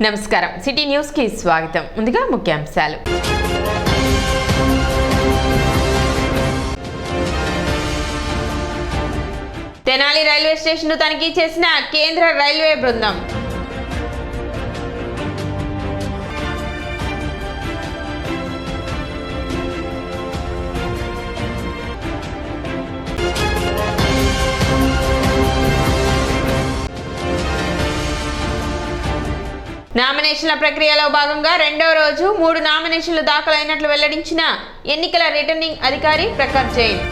నమస్కారం city news కి స్వాగతం. ముందుగా ముఖ్యాంశాలు. తెనాలి రైల్వే స్టేషన్ తనిఖీ చేసిన కేంద్ర రైల్వే బృందం. నామినేషన్ల ప్రక్రియలో భాగంగా రెండో రోజు 3 నామినేషన్లు దాఖలైనట్లు వెల్లడించిన ఎన్నికల రిటర్నింగ్ అధికారి ప్రఖర్ జైన్.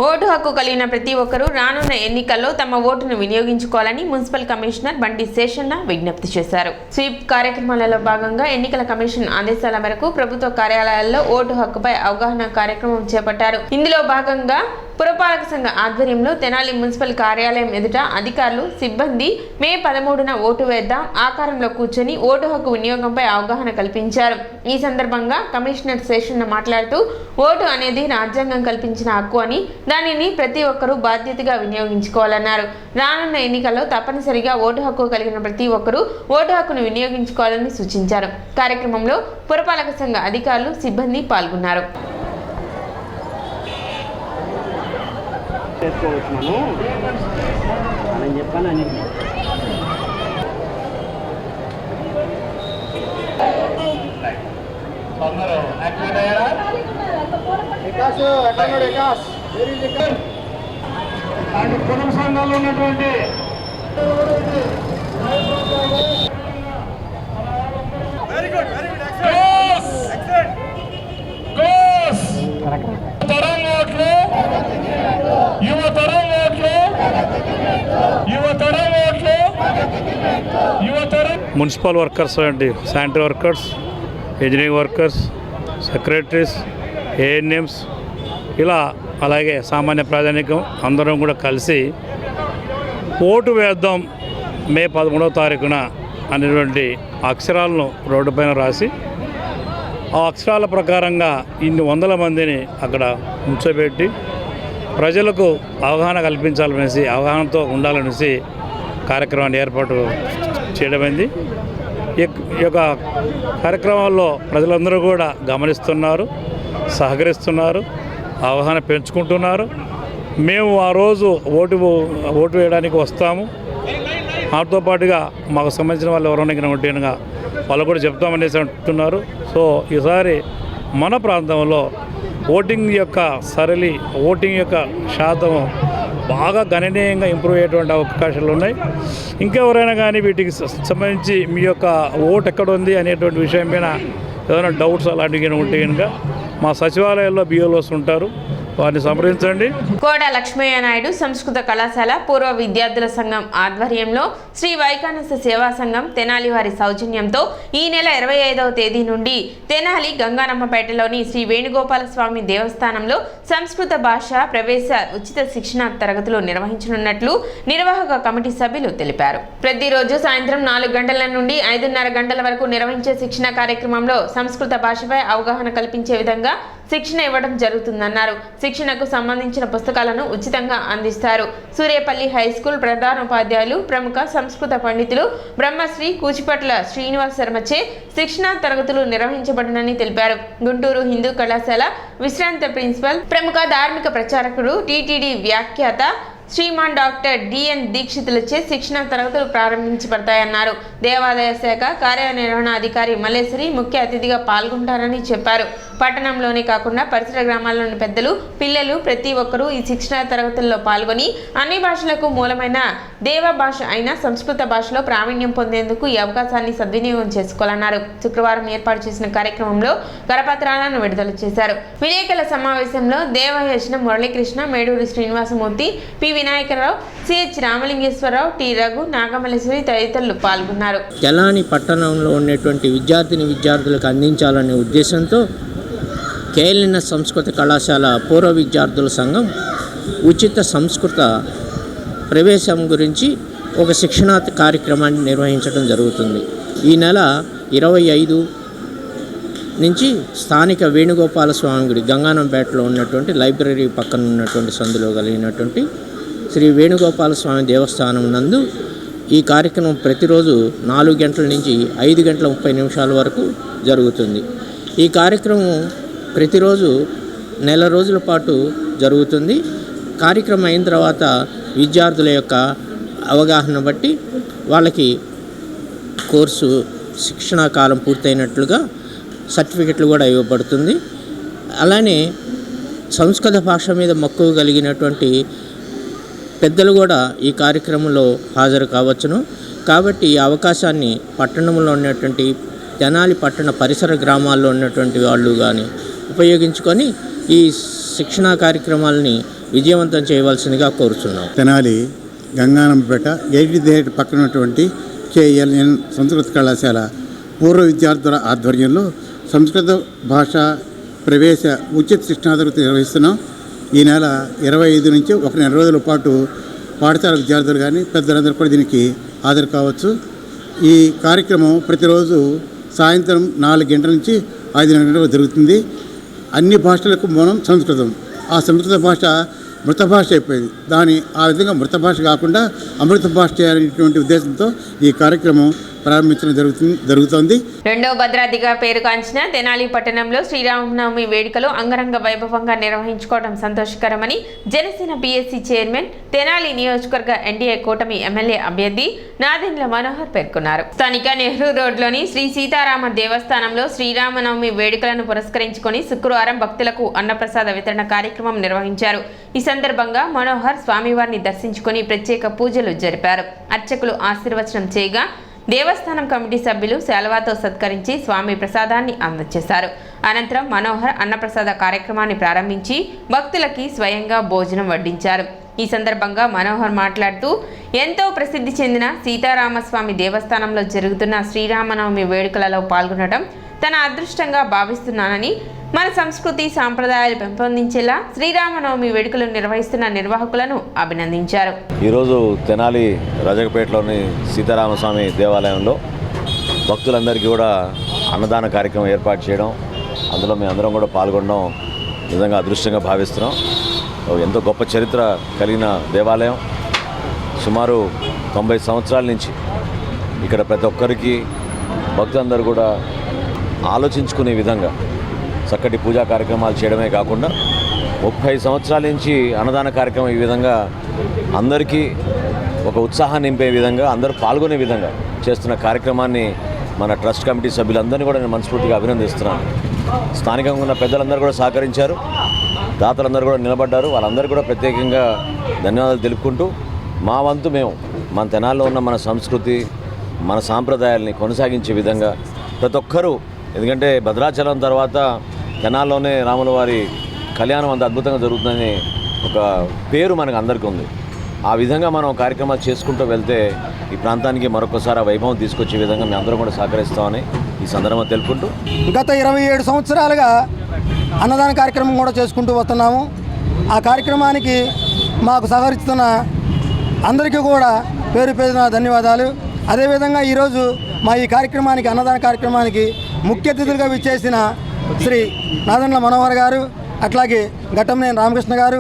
ఓటు హక్కు కలిగిన ప్రతి ఒక్కరూ రానున్న ఎన్నికల్లో తమ ఓటును వినియోగించుకోవాలని మున్సిపల్ కమిషనర్ బండి శేషన్న విజ్ఞప్తి చేశారు. స్వీప్ కార్యక్రమాలలో భాగంగా ఎన్నికల కమిషన్ ఆదేశాల మేరకు ప్రభుత్వ కార్యాలయాల్లో ఓటు హక్కుపై అవగాహన కార్యక్రమం చేపట్టారు. ఇందులో భాగంగా పురపాలక సంఘ ఆధ్వర్యంలో తెనాలి మున్సిపల్ కార్యాలయం ఎదుట అధికారులు సిబ్బంది మే 13న ఓటు వేద్దాం ఆకారంలో కూర్చొని ఓటు హక్కు వినియోగంపై అవగాహన కల్పించారు. ఈ సందర్భంగా కమిషనర్ శేషన్న మాట్లాడుతూ ఓటు అనేది రాజ్యాంగం కల్పించిన హక్కు అని దానిని ప్రతి ఒక్కరూ బాధ్యతగా వినియోగించుకోవాలన్నారు. రానున్న ఎన్నికల్లో తప్పనిసరిగా ఓటు హక్కు కలిగిన ప్రతి ఒక్కరూ ఓటు హక్కును వినియోగించుకోవాలని సూచించారు. కార్యక్రమంలో పురపాలక సంఘ అధికారులు సిబ్బంది పాల్గొన్నారు. పొలం సంఘాల్లో ఉన్నటువంటి మున్సిపల్ వర్కర్స్ అండి, sanitary workers, engineering workers, secretaries, ANMs, ఇలా అలాగే సామాన్య ప్రజానీకం అందరం కూడా కలిసి ఓటు వేద్దాం మే 13వ తారీఖున అనేటువంటి అక్షరాలను రోడ్డుపైన రాసి ఆ అక్షరాల ప్రకారంగా ఇన్ని వందల మందిని అక్కడ ఉంచబెట్టి ప్రజలకు అవగాహన కల్పించాలనేసి, అవగాహనతో ఉండాలనేసి కార్యక్రమాన్ని ఏర్పాటు చేయడమైంది. ఈ యొక్క కార్యక్రమాల్లో ప్రజలందరూ కూడా గమనిస్తున్నారు, సహకరిస్తున్నారు, అవగాహన పెంచుకుంటున్నారు. మేము ఆ రోజు ఓటు వేయడానికి వస్తాము, మాతో పాటుగా మాకు సంబంధించిన వాళ్ళు ఎవరైనా ఉంటేనుగా వాళ్ళు కూడా చెప్తామనేసి అంటున్నారు. సో ఈసారి మన ప్రాంతంలో ఓటింగ్ యొక్క ఓటింగ్ యొక్క శాతం బాగా గణనీయంగా ఇంప్రూవ్ అయ్యేటువంటి అవకాశాలు ఉన్నాయి. ఇంకెవరైనా కానీ వీటికి సంబంధించి మీ యొక్క ఓటు ఎక్కడ ఉంది అనేటువంటి విషయం పైన ఏదైనా డౌట్స్ అలాంటివి ఉంటే కనుక మా సచివాలయాల్లో బిఎల్ఓస్ ఉంటారు, వారిని సంప్రదించండి. కోడ లక్ష్మయ్య నాయుడు సంస్కృత కళాశాల పూర్వ విద్యార్థుల సంఘం ఆధ్వర్యంలో శ్రీ వైకానస సేవా సంఘం తెనాలి వారి సౌజన్యంతో ఈ నెల 25వ తేదీ నుండి తెనాలి గంగానమ్మపేటలోని శ్రీ వేణుగోపాల స్వామి దేవస్థానంలో సంస్కృత భాష ప్రవేశ ఉచిత శిక్షణ తరగతులు నిర్వహించనున్నట్లు నిర్వాహక కమిటీ సభ్యులు తెలిపారు. ప్రతిరోజు సాయంత్రం 4 గంటల నుండి 5:30 గంటల వరకు నిర్వహించే శిక్షణ కార్యక్రమంలో సంస్కృత భాషపై అవగాహన కల్పించే విధంగా శిక్షణ ఇవ్వడం జరుగుతుందన్నారు. శిక్షణకు సంబంధించిన పుస్తకాలను ఉచితంగా అందిస్తారు. సూర్యపల్లి హై స్కూల్ ప్రధానోపాధ్యాయులు ప్రముఖ సంస్కృత పండితులు బ్రహ్మశ్రీ కూచిపట్ల శ్రీనివాస్ శర్మచే శిక్షణ తరగతులు నిర్వహించబడినని తెలిపారు. గుంటూరు హిందూ కళాశాల విశ్రాంత ప్రిన్సిపల్ ప్రముఖ ధార్మిక ప్రచారకుడు టీటీడీ వ్యాఖ్యాత శ్రీమాన్ డాక్టర్ డిఎన్ దీక్షితులచే శిక్షణ తరగతులు ప్రారంభించబడతాయన్నారు. దేవాదాయ శాఖ కార్యనిర్వహణాధికారి మల్లేశ్వరి ముఖ్య అతిథిగా పాల్గొంటారని చెప్పారు. పట్టణంలోనే కాకుండా పరిసర గ్రామాల్లోని పెద్దలు, పిల్లలు ప్రతి ఒక్కరూ ఈ శిక్షణ తరగతుల్లో పాల్గొని అన్ని భాషలకు మూలమైన దేవ భాష అయిన సంస్కృత భాషలో ప్రావీణ్యం పొందేందుకు ఈ అవకాశాన్ని సద్వినియోగం చేసుకోవాలన్నారు. శుక్రవారం ఏర్పాటు చేసిన కార్యక్రమంలో కరపత్రాలను విడుదల చేశారు. విలేకరుల సమావేశంలో Devayajana Muralikrishna, Meduri Srinivasamurthy, P Vinayakarao, CH Ramalingeswararao, T Raghu, Nagamalleswari తదితరులు పాల్గొన్నారు. తెనాలి పట్టణంలో ఉన్నటువంటి విద్యార్థులకు అందించాలనే ఉద్దేశంతో కేఎల్ఎన్ఎస్ సంస్కృత కళాశాల పూర్వ విద్యార్థుల సంఘం ఉచిత సంస్కృత ప్రవేశం గురించి ఒక శిక్షణా కార్యక్రమాన్ని నిర్వహించడం జరుగుతుంది. ఈ నెల 25, నుంచి స్థానిక వేణుగోపాల స్వామి గుడి గంగానంపేటలో ఉన్నటువంటి లైబ్రరీ పక్కన ఉన్నటువంటి సందులో కలిగినటువంటి శ్రీ వేణుగోపాల స్వామి దేవస్థానం నందు ఈ కార్యక్రమం ప్రతిరోజు 4 గంటల నుంచి 5 గంటల 30 నిమిషాల వరకు జరుగుతుంది. ఈ కార్యక్రమం ప్రతిరోజు నెల రోజుల పాటు జరుగుతుంది. కార్యక్రమం అయిన తర్వాత విద్యార్థుల యొక్క అవగాహన బట్టి వాళ్ళకి కోర్సు శిక్షణా కాలం పూర్తయినట్లుగా సర్టిఫికెట్లు కూడా ఇవ్వబడుతుంది. అలానే సంస్కృత భాష మీద మక్కువ కలిగినటువంటి పెద్దలు కూడా ఈ కార్యక్రమంలో హాజరు కావచ్చును. కాబట్టి ఈ అవకాశాన్ని పట్టణంలో ఉన్నటువంటి తెనాలి పట్టణ పరిసర గ్రామాల్లో ఉన్నటువంటి వాళ్ళు కానీ ఉపయోగించుకొని ఈ శిక్షణా కార్యక్రమాలని విజయవంతం చేయవలసిందిగా కోరుతున్నాం. తెనాలి గంగానంపేట 8th పక్కన ఉన్నటువంటి KLN సంస్కృత కళాశాల పూర్వ విద్యార్థుల ఆధ్వర్యంలో సంస్కృత భాష ప్రవేశ ఉచిత శిక్షణా తరగతి నిర్వహిస్తున్నాం. ఈ నెల 25 నుంచి 1 నెల రోజుల పాటు పాఠశాల విద్యార్థులు కానీ పెద్దలందరూ కూడా దీనికి హాజరు కావచ్చు. ఈ కార్యక్రమం ప్రతిరోజు సాయంత్రం 4 గంటల నుంచి 5 గంటలకు జరుగుతుంది. అన్ని భాషలకు మూలం సంస్కృతం. ఆ సంస్కృత భాష మృత భాష అయిపోయింది. ఆ విధంగా మృత భాష కాకుండా అమృత భాష చేయాలనేటువంటి ఉద్దేశంతో ఈ కార్యక్రమం ప్రారంభించడం జరుగుతోంది. రెండవ భద్రాద్రిగా పేరుగాంచిన తెనాలి పట్టణంలో శ్రీరామనవమి వేడుకలు అంగరంగ వైభవంగా నిర్వహించుకోవడం సంతోషకరమని జనసేన PSC చైర్మన్, తెనాలి నియోజకవర్గ NDA కూటమి ఎమ్మెల్యే అభ్యర్థి నాదెండ్ల మనోహర్ పేర్కొన్నారు. స్థానిక నెహ్రూ రోడ్లోని శ్రీ సీతారామ దేవస్థానంలో శ్రీరామనవమి వేడుకలను పురస్కరించుకొని శుక్రవారం భక్తులకు అన్నప్రసాద వితరణ కార్యక్రమం నిర్వహించారు. ఈ సందర్భంగా మనోహర్ స్వామివారిని దర్శించుకొని ప్రత్యేక పూజలు జరిపారు. అర్చకులు ఆశీర్వచనం చేయగా దేవస్థానం కమిటీ సభ్యులు శాలువాతో సత్కరించి స్వామి ప్రసాదాన్ని అందజేశారు. అనంతరం మనోహర్ అన్నప్రసాద కార్యక్రమాన్ని ప్రారంభించి భక్తులకి స్వయంగా భోజనం వడ్డించారు. ఈ సందర్భంగా మనోహర్ మాట్లాడుతూ ఎంతో ప్రసిద్ధి చెందిన సీతారామస్వామి దేవస్థానంలో జరుగుతున్న శ్రీరామనవమి వేడుకలలో పాల్గొనడం తన అదృష్టంగా భావిస్తున్నానని, మన సంస్కృతి సాంప్రదాయాలు పెంపొందించేలా శ్రీరామనవమి వేడుకలు నిర్వహిస్తున్న నిర్వాహకులను అభినందించారు. ఈరోజు తెనాలి రాజకపేటలోని సీతారామస్వామి దేవాలయంలో భక్తులందరికీ కూడా అన్నదాన కార్యక్రమం ఏర్పాటు చేయడం, అందులో మేము అందరం కూడా పాల్గొనడం నిజంగా అదృష్టంగా భావిస్తున్నాం. ఎంతో గొప్ప చరిత్ర కలిగిన దేవాలయం. సుమారు 90 సంవత్సరాల నుంచి ఇక్కడ ప్రతి ఒక్కరికి భక్తులందరూ కూడా ఆలోచించుకునే విధంగా చక్కటి పూజా కార్యక్రమాలు చేయడమే కాకుండా 30 సంవత్సరాల నుంచి అన్నదాన కార్యక్రమం ఈ విధంగా అందరికీ ఒక ఉత్సాహాన్ని నింపే విధంగా, అందరూ పాల్గొనే విధంగా చేస్తున్న కార్యక్రమాన్ని మన ట్రస్ట్ కమిటీ సభ్యులందరినీ కూడా నేను మనస్ఫూర్తిగా అభినందిస్తున్నాను. స్థానికంగా ఉన్న పెద్దలందరూ కూడా సహకరించారు, దాతలందరూ కూడా నిలబడ్డారు. వాళ్ళందరూ కూడా ప్రత్యేకంగా ధన్యవాదాలు తెలుపుకుంటూ మా వంతు మేము మన తెనాల్లో ఉన్న మన సంస్కృతి, మన సాంప్రదాయాల్ని కొనసాగించే విధంగా ప్రతి ఒక్కరూ, ఎందుకంటే భద్రాచలం తర్వాత తెనాల్లోనే రాముల వారి కళ్యాణం అంత అద్భుతంగా జరుగుతుందని ఒక పేరు మనకు అందరికీ ఉంది. ఆ విధంగా మనం కార్యక్రమాలు చేసుకుంటూ వెళ్తే ఈ ప్రాంతానికి మరొకసారి వైభవం తీసుకొచ్చే విధంగా మేము అందరం కూడా సహకరిస్తామని ఈ సందర్భంగా తెలుపుకుంటూ, గత 27 సంవత్సరాలుగా అన్నదాన కార్యక్రమం కూడా చేసుకుంటూ వస్తున్నాము. ఆ కార్యక్రమానికి మాకు సహకరిస్తున్న అందరికీ కూడా పేరు పేరున ధన్యవాదాలు. అదేవిధంగా ఈరోజు మా ఈ కార్యక్రమానికి, అన్నదాన కార్యక్రమానికి ముఖ్య అతిథులుగా విచ్చేసిన శ్రీ నాదెండ్ల మనోహర్ గారు, అట్లాగే ఘట్టంనేని రామకృష్ణ గారు,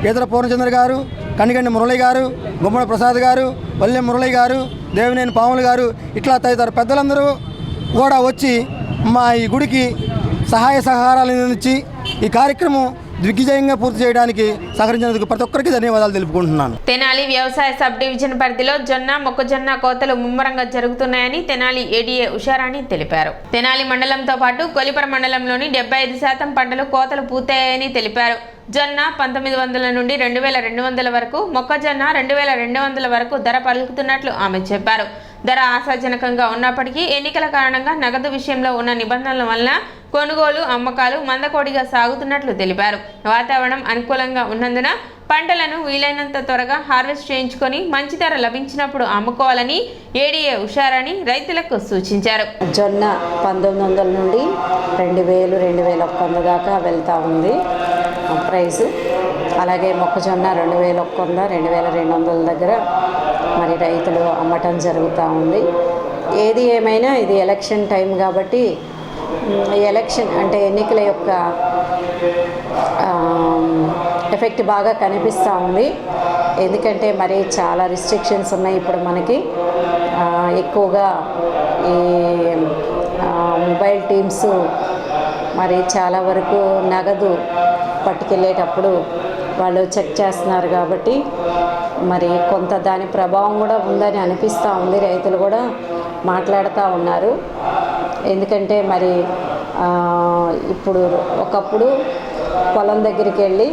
ఈదర పూర్ణచంద్ర గారు, కనిగండి మురళి గారు, గుమ్మడి ప్రసాద్ గారు, వల్లె మురళి గారు, దేవినేని పాములు గారు, ఇట్లా తదితర పెద్దలందరూ కూడా వచ్చి మా ఈ గుడికి సహాయ సహకారాలు అందించి ఈ కార్యక్రమం దిగ్విజయంగా పూర్తి చేయడానికి సహకరించినందుకు ప్రతి ఒక్కరికి ధన్యవాదాలు తెలుపుకుంటున్నాను. తెనాలి వ్యవసాయ సబ్ డివిజన్ పరిధిలో జొన్న, మొక్కజొన్న కోతలు ముమ్మరంగా జరుగుతున్నాయని తెనాలి ADA ఉషారాణి తెలిపారు. తెనాలి మండలంతో పాటు కొలిపర మండలంలోని 75% పంటలు కోతలు పూర్తయ్యాయని తెలిపారు. జొన్న 1900 నుండి 2200 వరకు, మొక్కజొన్న 2200 వరకు ధర పలుకుతున్నట్లు ఆమె చెప్పారు. ధర ఆశాజనకంగా ఉన్నప్పటికీ ఎన్నికల కారణంగా నగదు విషయంలో ఉన్న నిబంధనల వలన కొనుగోలు, అమ్మకాలు మందకోడిగా సాగుతున్నట్లు తెలిపారు. వాతావరణం అనుకూలంగా ఉన్నందున పంటలను వీలైనంత త్వరగా హార్వెస్ట్ చేయించుకొని మంచి ధర లభించినప్పుడు అమ్ముకోవాలని ADA ఉషారాణి రైతులకు సూచించారు. జొన్న 1900 నుండి 2000, 2100 దాకా వెళ్తూ ఉంది ప్రైస్. అలాగే మొక్కజొన్న 2100, 2200 దగ్గర మరి రైతులు అమ్మటం జరుగుతూ ఉంది. ఏది ఏమైనా ఇది ఎలక్షన్ టైం కాబట్టి ఎలక్షన్ అంటే ఎన్నికల యొక్క ఎఫెక్ట్ బాగా కనిపిస్తూ ఉంది. ఎందుకంటే మరి చాలా రిస్ట్రిక్షన్స్ ఉన్నాయి ఇప్పుడు మనకి. ఎక్కువగా ఈ మొబైల్ టీమ్స్ మరి చాలా వరకు నగదు పట్టుకెళ్ళేటప్పుడు వాళ్ళు చెక్ చేస్తున్నారు కాబట్టి మరి కొంత దాని ప్రభావం కూడా ఉందని అనిపిస్తూ ఉంది. రైతులు కూడా మాట్లాడుతూ ఉన్నారు. ఎందుకంటే మరి ఇప్పుడు ఒకప్పుడు పొలం దగ్గరికి వెళ్ళి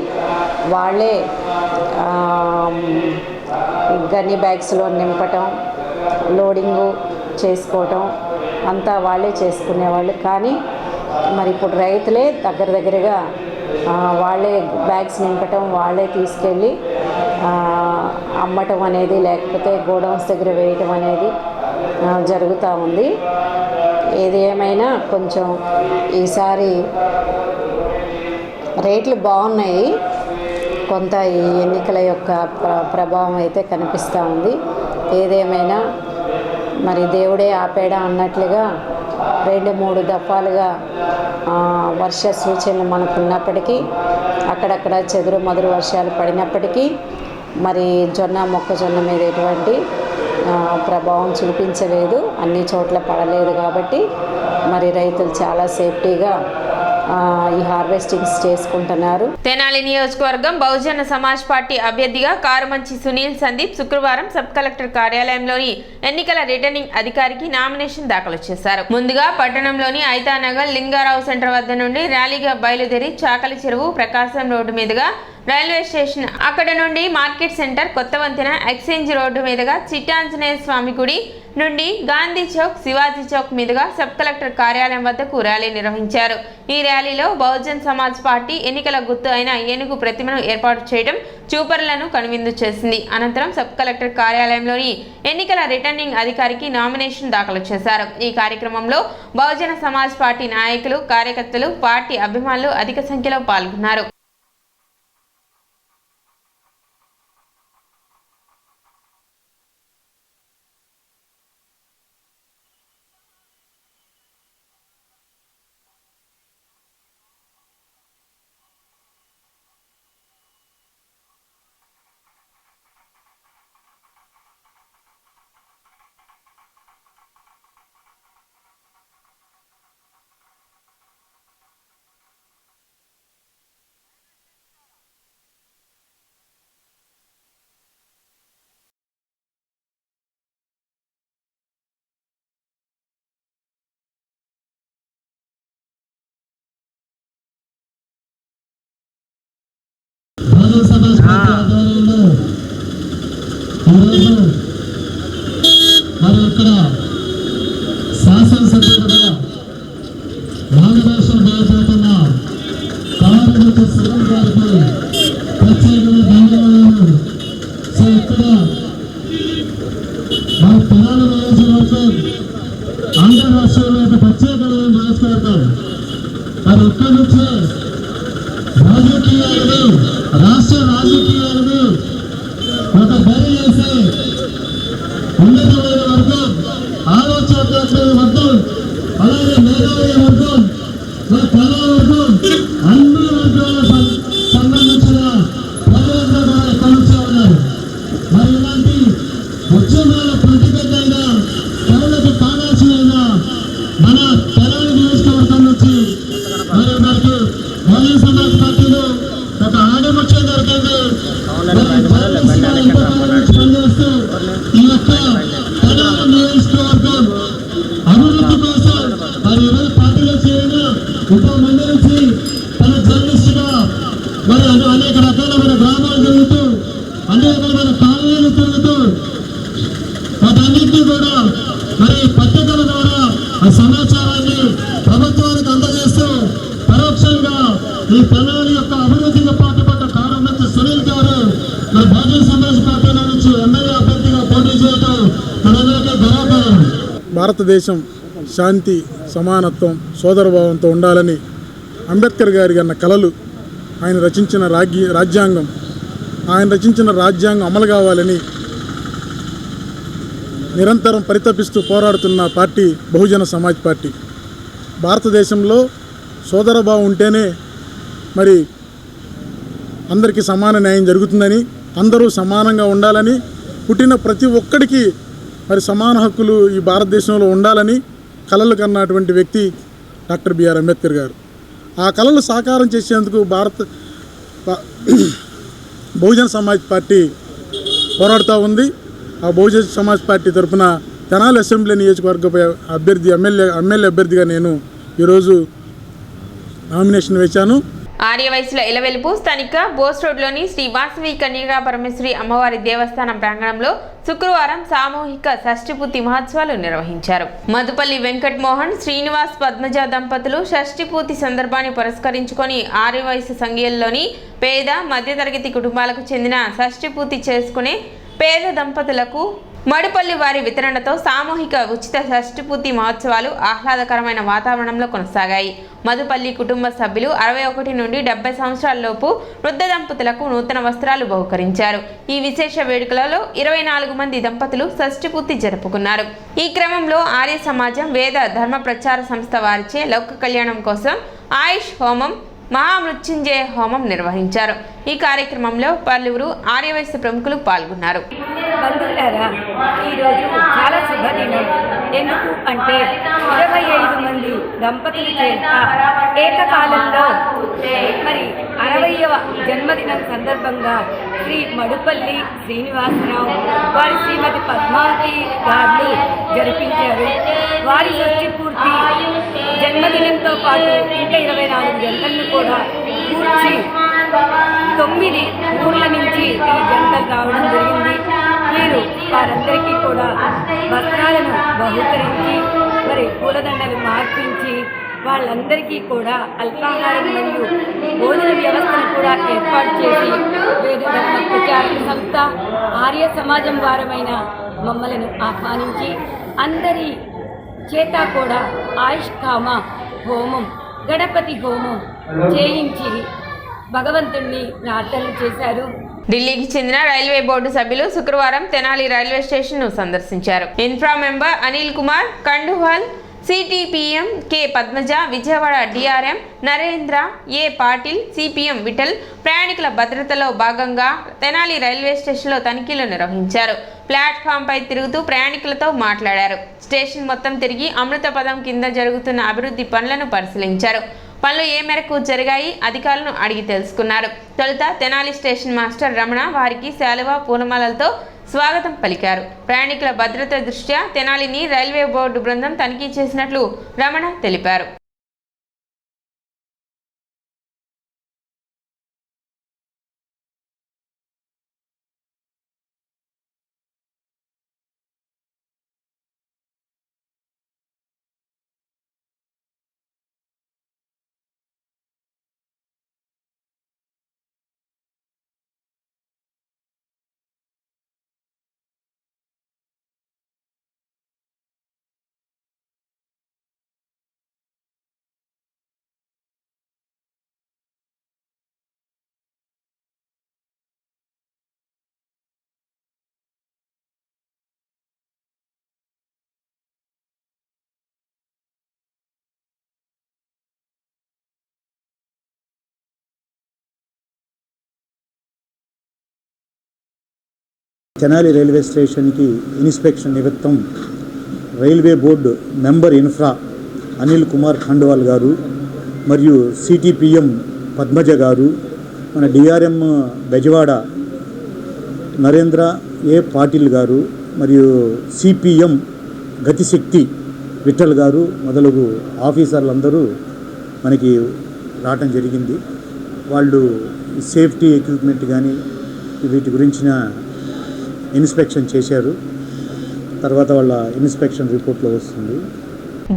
వాళ్ళే గన్ని బ్యాగ్స్లో నింపటం, లోడింగు చేసుకోవటం అంతా వాళ్ళే చేసుకునేవాళ్ళు. కానీ మరి ఇప్పుడు రైతులే దగ్గరగా వాళ్ళే బ్యాగ్స్ నింపటం, వాళ్ళే తీసుకెళ్ళి అమ్మటం అనేది, లేకపోతే గోడౌన్స్ దగ్గర వేయటం అనేది జరుగుతూ ఉంది. ఏది ఏమైనా కొంచెం ఈసారి రేట్లు బాగున్నాయి. కొంత ఈ ఎన్నికల యొక్క ప్రభావం అయితే కనిపిస్తూ ఉంది. ఏదేమైనా మరి దేవుడే ఆపేడా అన్నట్లుగా 2-3 దఫాలుగా వర్ష సూచనలు మనకు ఉన్నప్పటికీ, అక్కడక్కడ చెదురు మదురు వర్షాలు పడినప్పటికీ మరి మొక్కజొన్న మీద ఎటువంటి ప్రభావం చూపించలేదు. అన్ని చోట్ల పడలేదు కాబట్టి మరి రైతులు చాలా సేఫ్టీగా ఈ హార్వెస్టింగ్స్ చేసుకుంటున్నారు. తెనాలి నియోజకవర్గం బహుజన సమాజ్ పార్టీ అభ్యర్థిగా కారుమంచి సునీల్ సందీప్ శుక్రవారం సబ్ కలెక్టర్ కార్యాలయంలోని ఎన్నికల రిటర్నింగ్ అధికారికి నామినేషన్ దాఖలు చేశారు. ముందుగా పట్టణంలోని ఐతానగర్ లింగారావు సెంటర్ వద్ద నుండి ర్యాలీగా బయలుదేరి చాకలి చెరువు ప్రకాశం రోడ్డు మీదుగా రైల్వే స్టేషన్, అక్కడ నుండి మార్కెట్ సెంటర్, కొత్త వంతెన, ఎక్స్చేంజ్ రోడ్డు మీదుగా చిట్టాంజనేయ స్వామి గుడి నుండి గాంధీ చౌక్, శివాజీ చౌక్ మీదుగా సబ్ కలెక్టర్ కార్యాలయం వద్దకు ర్యాలీ నిర్వహించారు. ఈ ర్యాలీలో బహుజన్ సమాజ్ పార్టీ ఎన్నికల గుర్తు అయిన ఏనుగు ప్రతిమను ఏర్పాటు చేయడం చూపరులను కనువిందు చేసింది. అనంతరం సబ్ కలెక్టర్ కార్యాలయంలోని ఎన్నికల రిటర్నింగ్ అధికారికి నామినేషన్ దాఖలు చేశారు. ఈ కార్యక్రమంలో బహుజన సమాజ్ పార్టీ నాయకులు, కార్యకర్తలు, పార్టీ అభిమానులు అధిక సంఖ్యలో పాల్గొన్నారు. మరి ఇక్కడ శాసనసభ్యులుగా నామినేషన్ వేయబోతున్న కారుమంచి సునీల్ గారికి ప్రత్యేకమైన ధన్యవాదాలు. సో ఇక్కడ మన తెనాలి నియోజకవర్గం ఆంధ్ర రాష్ట్రంలో ప్రత్యేకమైన నియోజకవర్గం. మరి ఇక్కడి నుంచే రాజకీయాలను, రాష్ట్ర రాజకీయాలను ఒక బరి చేసి ఉన్నతమైన వర్గం, ఆలోచన వర్గం, అలాగే మేధావి వర్గం, కళా వర్గం, అన్ని వర్గాలకు సంబంధించిన ప్రజలందరూ కూడా ఎక్కడి నుంచే ఉన్నారు. మరి ఇలాంటి ఉద్యమాల ప్రతిపెద్దైన కళలకు కావాల్సిన మన తెనాలి నియోజకవర్గం నుంచి మరి మనకి బహుజన సమాజ్ పార్టీలో ఒక ఆడముచ్చ దొరికింది. పనిచేస్తూ ఈ యొక్క తెనాలి నియోజకవర్గం అభివృద్ధి కోసం మరి ఈరోజు పార్టీలో చేరిన ఇంతమంది నుంచి తన జర్నలిస్టుగా మరి అనేక రకాలమైన గ్రామాలు తిరుగుతూ, అనేక రకమైన కాలనీలు తిరుగుతూ వాటన్నింటినీ కూడా మరి పత్రికల ద్వారా ఆ సమాచారాన్ని ప్రభుత్వానికి అందజేస్తూ పరోక్షంగా ఈ తెనాలి యొక్క అభివృద్ధికి పాటుపడ్డ కారుమంచి సునీల్ గారు మరి బహుజన సమాజ్ పార్టీల నుంచి ఎమ్మెల్యే అభ్యర్థిగా పోటీ చేయడం మనందరికీ గర్వకారణం. భారతదేశం శాంతి, సమానత్వం, సోదరభావంతో ఉండాలని అంబేద్కర్ గారి అన్న కలలు, ఆయన రచించిన రాజ్యాంగం అమలు కావాలని నిరంతరం పరితపిస్తూ పోరాడుతున్న పార్టీ బహుజన సమాజ్ పార్టీ. భారతదేశంలో సోదరభావం ఉంటేనే మరి అందరికీ సమాన న్యాయం జరుగుతుందని, అందరూ సమానంగా ఉండాలని, పుట్టిన ప్రతి ఒక్కడికి మరి సమాన హక్కులు ఈ భారతదేశంలో ఉండాలని కలలు కన్నటువంటి వ్యక్తి డాక్టర్ బిఆర్ అంబేద్కర్ గారు. ఆ కలలు సాకారం చేసేందుకు బహుజన సమాజ్ పార్టీ పోరాడుతూ ఉంది. ఆ బహుజన సమాజ్ పార్టీ తరఫున తెనాలి అసెంబ్లీ నియోజకవర్గ ఎమ్మెల్యే అభ్యర్థిగా నేను ఈరోజు నామినేషన్ వేశాను. ఆర్యవయసుల ఇలవెలుపు స్థానిక బోస్ రోడ్లోని శ్రీ వాసవి కన్యకా పరమేశ్వరి అమ్మవారి దేవస్థానం ప్రాంగణంలో శుక్రవారం సామూహిక షష్ఠిపూర్తి మహోత్సవాలు నిర్వహించారు. మధుపల్లి వెంకట్ మోహన్, శ్రీనివాస్, పద్మజ దంపతులు షష్ఠిపూర్తి సందర్భాన్ని పురస్కరించుకొని ఆర్యవయసు సంఘంలోని పేద మధ్యతరగతి కుటుంబాలకు చెందిన షష్ఠిపూర్తి చేసుకునే పేద దంపతులకు మడుపల్లి వారి వితరణతో సామూహిక ఉచిత షష్ఠిపూర్తి మహోత్సవాలు ఆహ్లాదకరమైన వాతావరణంలో కొనసాగాయి. మధుపల్లి కుటుంబ సభ్యులు 61 నుండి 70 సంవత్సరాలలోపు వృద్ధ దంపతులకు నూతన వస్త్రాలు బహుకరించారు. ఈ విశేష వేడుకలలో 24 మంది దంపతులు షష్ఠిపూర్తి జరుపుకున్నారు. ఈ క్రమంలో ఆర్య సమాజం వేద ధర్మ ప్రచార సంస్థ వారిచే లోక కళ్యాణం కోసం ఆయుష్ హోమం, మహామృత్యుంజయ హోమం నిర్వహించారు. ఈ కార్యక్రమంలో పలువురు ఆర్యవైశ్య ప్రముఖులు పాల్గొన్నారు. బంధువులారా, ఈరోజు చాలా శుభదినం. ఎందుకు అంటే 25 మంది దంపతులు చేత ఏకకాలంలో మరి 60వ జన్మదినం సందర్భంగా శ్రీ మడుపల్లి శ్రీనివాసరావు వారి శ్రీమతి పద్మావతి గారు జరిపించారు. వారి షష్ఠిపూర్తి జన్మదినంతో పాటు ఇంకా 24 జంటలను కూడా కూర్చి 9 ఊర్ల నుంచి ఈ జంటలు రావడం జరిగింది. వీరు వారందరికీ కూడా వస్త్రాలను బహుకరించి మరి పూలదండలు మార్పించి వాళ్ళందరికీ కూడా అల్పాహారం మరియు భోజన వ్యవస్థను కూడా ఏర్పాటు చేసి వేద ధర్మ ప్రచారక సంస్థ ఆర్య సమాజం వారమైన మమ్మలను ఆహ్వానించి అందరి చేత కూడా ఆయుష్కామ హోమం, గణపతి హోమం చేయించి భగవంతుణ్ణి ప్రార్థనలు చేశారు. ఢిల్లీకి చెందిన రైల్వే బోర్డు సభ్యులు శుక్రవారం తెనాలి రైల్వే స్టేషన్ ను సందర్శించారు. Infra member Anil Kumar Kanduwal, CTPM K Padmaja, Vijayawada DRM Narendra, A Patil, CPM Vithal ప్రయాణికుల భద్రతలో భాగంగా తెనాలి రైల్వే స్టేషన్లో తనిఖీలు నిర్వహించారు. ప్లాట్ఫామ్పై తిరుగుతూ ప్రయాణికులతో మాట్లాడారు. స్టేషన్ మొత్తం తిరిగి అమృత పదం కింద జరుగుతున్న అభివృద్ధి పనులను పరిశీలించారు. పనులు ఏ మేరకు జరిగాయి అధికారులను అడిగి తెలుసుకున్నారు. తొలుత తెనాలి స్టేషన్ మాస్టర్ రమణ వారికి శాలువా, పూలమాలలతో స్వాగతం పలికారు. ప్రయాణికుల భద్రత దృష్ట్యా తెనాలిని రైల్వే బోర్డు బృందం తనిఖీ చేసినట్లు రమణ తెలిపారు. తెనాలి రైల్వే స్టేషన్కి ఇన్స్పెక్షన్ నిమిత్తం railway board member infra Anil Kumar Khandwal garu మరియు సిటిపిఎం పద్మజ గారు, మన డిఆర్ఎం బెజవాడ నరేంద్ర, ఏ పాటిల్ గారు మరియు సిపిఎం గతిశక్తి విఠల్ గారు మొదలగు ఆఫీసర్లందరూ మనకి రావటం జరిగింది. వాళ్ళు సేఫ్టీ ఎక్విప్మెంట్ కానీ వీటి గురించిన ఇన్స్పెక్షన్ చేశారు. తర్వాత వాళ్ళ ఇన్స్పెక్షన్ రిపోర్ట్లో వస్తుంది.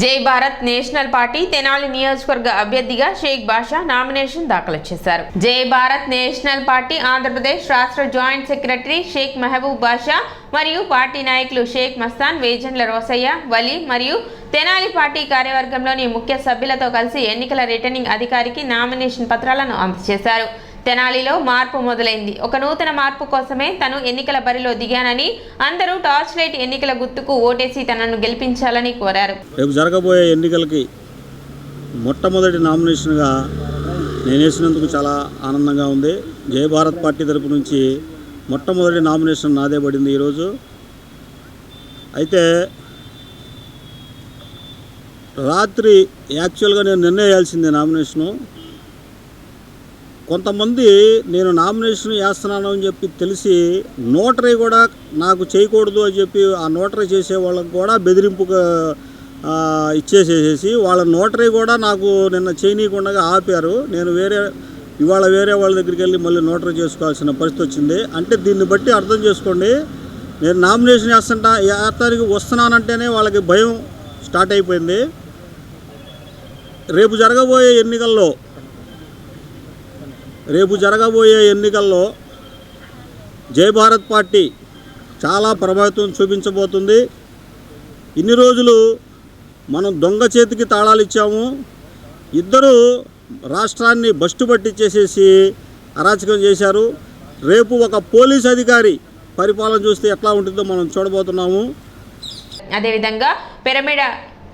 జై భారత్ నేషనల్ పార్టీ తెనాలి నియోజకవర్గ అభ్యర్థిగా షేక్ బాషా నామినేషన్ దాఖలు చేశారు. జై భారత్ నేషనల్ పార్టీ ఆంధ్రప్రదేశ్ రాష్ట్ర జాయింట్ సెక్రటరీ షేక్ మహబూబ్ బాషా మరియు పార్టీ నాయకులు షేక్ మస్తాన్, వేజండ్ల రోసయ్య, వలి మరియు తెనాలి పార్టీ కార్యవర్గంలోని ముఖ్య సభ్యులతో కలిసి ఎన్నికల రిటర్నింగ్ అధికారికి నామినేషన్ పత్రాలను అందజేశారు. తెనాలిలో మార్పు మొదలైంది. ఒక నూతన మార్పు కోసమే తను ఎన్నికల బరిలో దిగానని, అందరూ టార్చ్ లైట్ ఎన్నికల గుర్తుకు ఓటేసి తనను గెలిపించాలని కోరారు. రేపు జరగబోయే ఎన్నికలకి మొట్టమొదటి నామినేషన్గా నేను వేసినందుకు చాలా ఆనందంగా ఉంది. జయ భారత్ పార్టీ తరపు నుంచి మొట్టమొదటి నామినేషన్ నాదే పడింది ఈరోజు. అయితే రాత్రి యాక్చువల్గా నేను నిర్ణయించాల్సిందే నామినేషను. కొంతమంది నేను నామినేషన్ వేస్తున్నాను అని చెప్పి తెలిసి నోటరీ కూడా నాకు చేయకూడదు అని చెప్పి ఆ నోటరీ చేసే వాళ్ళకు కూడా బెదిరింపుగా ఇచ్చేసేసి వాళ్ళ నోటరీ కూడా నాకు నిన్న చేయనీయకుండా ఆపారు. నేను ఇవాళ వేరే వాళ్ళ దగ్గరికి వెళ్ళి మళ్ళీ నోటరీ చేసుకోవాల్సిన పరిస్థితి వచ్చింది. అంటే దీన్ని బట్టి అర్థం చేసుకోండి, నేను నామినేషన్ వేస్తానికి వస్తున్నానంటేనే వాళ్ళకి భయం స్టార్ట్ అయిపోయింది. రేపు జరగబోయే ఎన్నికల్లో జై భారత్ పార్టీ చాలా ప్రభావితం చూపించబోతుంది. ఇన్ని రోజులు మనం దొంగ చేతికి తాళాలు ఇచ్చాము. ఇద్దరు రాష్ట్రాన్ని బస్టు పట్టించేసేసి అరాచకం చేశారు. రేపు ఒక పోలీస్ అధికారి పరిపాలన చూస్తే ఎట్లా ఉంటుందో మనం చూడబోతున్నాము. అదేవిధంగా pyramid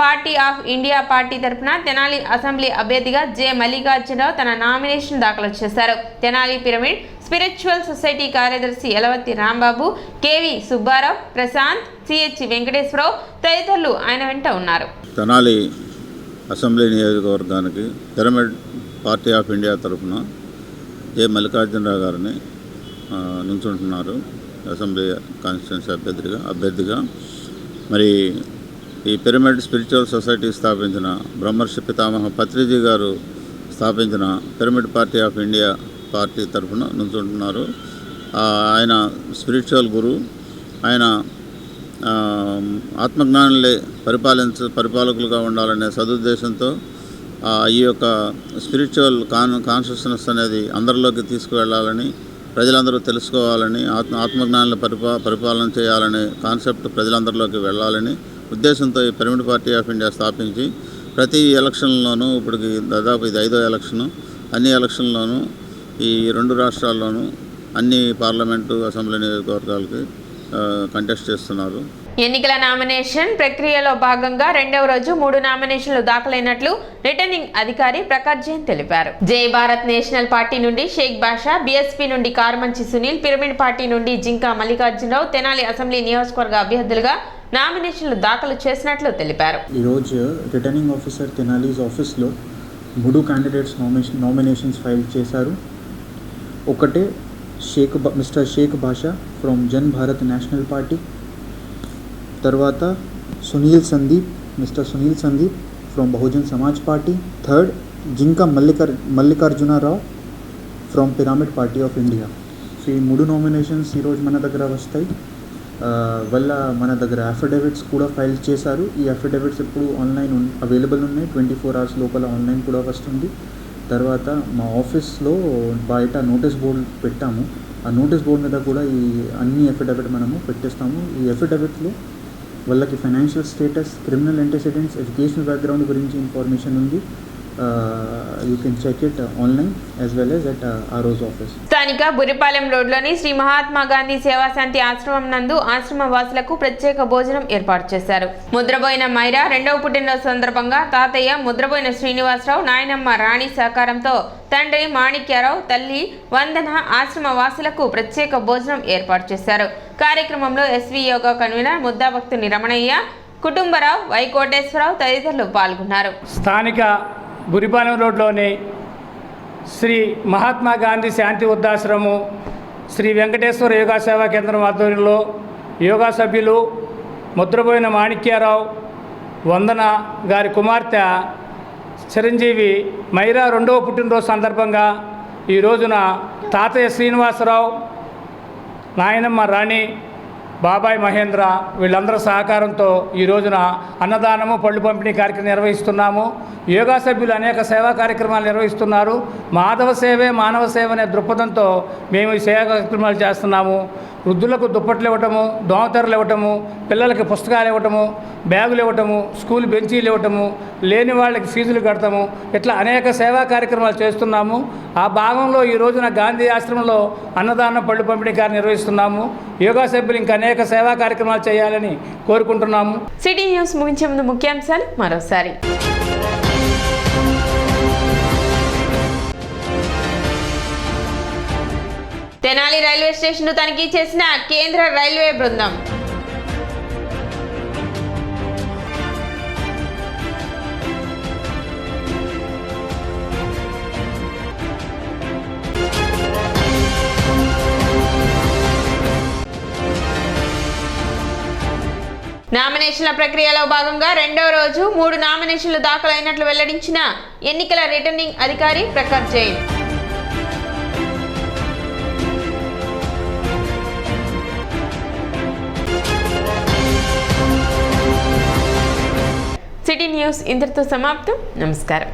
party of India party తరఫున తెనాలి అసెంబ్లీ అభ్యర్థిగా జె మల్లికార్జునరావు తన నామినేషన్ దాఖలు చేశారు. తెనాలి పిరమిడ్ స్పిరిచువల్ సొసైటీ కార్యదర్శి యలవత్తి రాంబాబు, కేవి సుబ్బారావు, ప్రశాంత్, సిహెచ్ వెంకటేశ్వరరావు తదితరులు ఆయన వెంట ఉన్నారు. తెనాలి అసెంబ్లీ నియోజకవర్గానికి పిరమిడ్ పార్టీ ఆఫ్ ఇండియా తరఫున జె మల్లికార్జునరావు గారిని నుంచుంటున్నారు అసెంబ్లీ కాన్స్టిట్యున్సీ అభ్యర్థిగా. మరి ఈ పిరమిడ్ స్పిరిచువల్ సొసైటీ స్థాపించిన బ్రహ్మర్షి పితామహ పత్రిజీ గారు స్థాపించిన pyramid party of India party తరఫున నుంచుంటున్నారు. ఆయన స్పిరిచువల్ గురు. ఆయన ఆత్మజ్ఞానులే పరిపాలకులుగా ఉండాలనే సదుద్దేశంతో ఈ యొక్క స్పిరిచువల్ కాన్షియస్నెస్ అనేది అందరిలోకి తీసుకువెళ్ళాలని, ప్రజలందరూ తెలుసుకోవాలని, ఆత్మజ్ఞానుల పరిపాలన చేయాలనే కాన్సెప్ట్ ప్రజలందరిలోకి వెళ్ళాలని ఉద్దేశంతో ఈ పిరమిడ్ పార్టీ ఆఫ్ ఇండియా స్థాపించి ప్రతి ఎలక్షన్లోనూ ఇప్పటికి దాదాపు ఇది 5వ ఎలక్షను. అన్ని ఎలక్షన్లోనూ ఈ 2 రాష్ట్రాల్లోనూ అన్ని పార్లమెంటు అసెంబ్లీ నియోజకవర్గాలకి కంటెస్ట్ చేస్తున్నారు. ఎన్నికల నామినేషన్ ప్రక్రియలో భాగంగా 2వ రోజు 3 నామినేషన్లు దాఖలైనట్లు రిటర్నింగ్ అధికారి ప్రకాష్ జైన్ తెలిపారు. జై భారత్ నేషనల్ పార్టీ నుండి షేక్ బాషా, బీఎస్పీ నుండి కార్మంచి సునీల్, పిరమిడ్ పార్టీ నుండి జింకా మల్లికార్జునరావు తెనాలి అసెంబ్లీ నియోజకవర్గ అభ్యర్థులుగా నామినేషన్లు దాఖలు చేసినట్లు తెలిపారు. ఈరోజు రిటర్నింగ్ ఆఫీసర్ తెనాలీస్ ఆఫీస్లో 3 క్యాండిడేట్స్ నామినేషన్స్ ఫైల్ చేశారు. ఒకటే mister Sheikh Basha from Jan Bharat national party, తర్వాత mister Sunil Sandeep from Bahujan Samaj party, third Jinka Mallikarjunarao from pyramid party of India. So ఈ 3 నామినేషన్స్ ఈరోజు మన దగ్గర వస్తాయి. వల్ల మన దగ్గర అఫిడవిట్స్ కూడా ఫైల్ చేశారు. ఈ అఫిడవిట్స్ ఇప్పుడు ఆన్లైన్ అవైలబుల్ ఉన్నాయి. 24 hours లోపల ఆన్లైన్ కూడా వస్తుంది. తర్వాత మా ఆఫీస్లో బయట నోటీస్ బోర్డు పెట్టాము. ఆ నోటీస్ బోర్డు మీద కూడా ఈ అన్ని అఫిడవిట్ మనము పెట్టేస్తాము. ఈ అఫిడవిట్లో వాళ్ళకి financial status, criminal antecedents, educational background గురించి ఇన్ఫర్మేషన్ ఉంది. You can check it online as well as at RO's office. స్థానిక బురిపాలెం రోడ్లోని శ్రీ మహాత్మా గాంధీ సేవాశాంతి ఆశ్రమం నందు ఆశ్రమ వాసులకు ప్రత్యేక భోజనం ఏర్పాటు చేశారు. ముద్రబోయిన మైరా 2వ పుట్టినరోజు సందర్భంగా తాతయ్య ముద్రబోయిన శ్రీనివాసరావు, నాయనమ్మ రాణి సహకారంతో తండ్రి మాణిక్యారావు, తల్లి వందన ఆశ్రమ వాసులకు ప్రత్యేక భోజనం ఏర్పాటు చేశారు. కార్యక్రమంలో ఎస్వి యోగా కన్వీనర్ ముద్దాభక్తుని రమణయ్య, కుటుంబరావు, వైకోటేశ్వరరావు తదితరులు పాల్గొన్నారు. స్థానిక బురిపాలెం రోడ్లోని శ్రీ మహాత్మా గాంధీ శాంతి వృద్ధాశ్రమం శ్రీ వెంకటేశ్వర యోగా సేవా కేంద్రం ఆధ్వర్యంలో యోగా సభ్యులు ముద్రబోయిన మాణిక్యారావు, వందన గారి కుమార్తె చిరంజీవి మైరా 2వ పుట్టినరోజు సందర్భంగా ఈ రోజున తాతయ్య శ్రీనివాసరావు, నాయనమ్మ రాణి, బాబాయ్ మహేంద్ర వీళ్ళందరూ సహకారంతో ఈ రోజున అన్నదానము, పళ్ళు పంపిణీ కార్యక్రమం నిర్వహిస్తున్నాము. యోగా సభ్యులు అనేక సేవా కార్యక్రమాలు నిర్వహిస్తున్నారు. మాధవ సేవే మానవ సేవ అనే దృక్పథంతో మేము ఈ సేవా కార్యక్రమాలు చేస్తున్నాము. వృద్ధులకు దుప్పట్లు ఇవ్వటము, దోమతెరలు ఇవ్వటము, పిల్లలకి పుస్తకాలు ఇవ్వటము, బ్యాగులు ఇవ్వటము, స్కూల్ బెంచీలు ఇవ్వటము, లేని వాళ్ళకి ఫీజులు కడతాము. ఇట్లా అనేక సేవా కార్యక్రమాలు చేస్తున్నాము. ఆ భాగంలో ఈ రోజున గాంధీ ఆశ్రమంలో అన్నదానం, పళ్ళు పంపిణీ కార్యక్రమం నిర్వహిస్తున్నాము. యోగా సభ్యులు ఇంకా అనేక సేవా కార్యక్రమాలు చేయాలని కోరుకుంటున్నాము. సిటీ న్యూస్ ముగించే ముందు ముఖ్యాంశాలు మరోసారి. తెనాలి రైల్వే స్టేషన్ను తనిఖీ చేసిన కేంద్ర రైల్వే బృందం. నామినేషన్ల ప్రక్రియలో భాగంగా రెండవ రోజు 3 నామినేషన్లు దాఖలైనట్లు వెల్లడించిన ఎన్నికల రిటర్నింగ్ అధికారి ప్రఖర్ జైన్. సిటీ న్యూస్ ఇంతటితో సమాప్తం. నమస్కారం.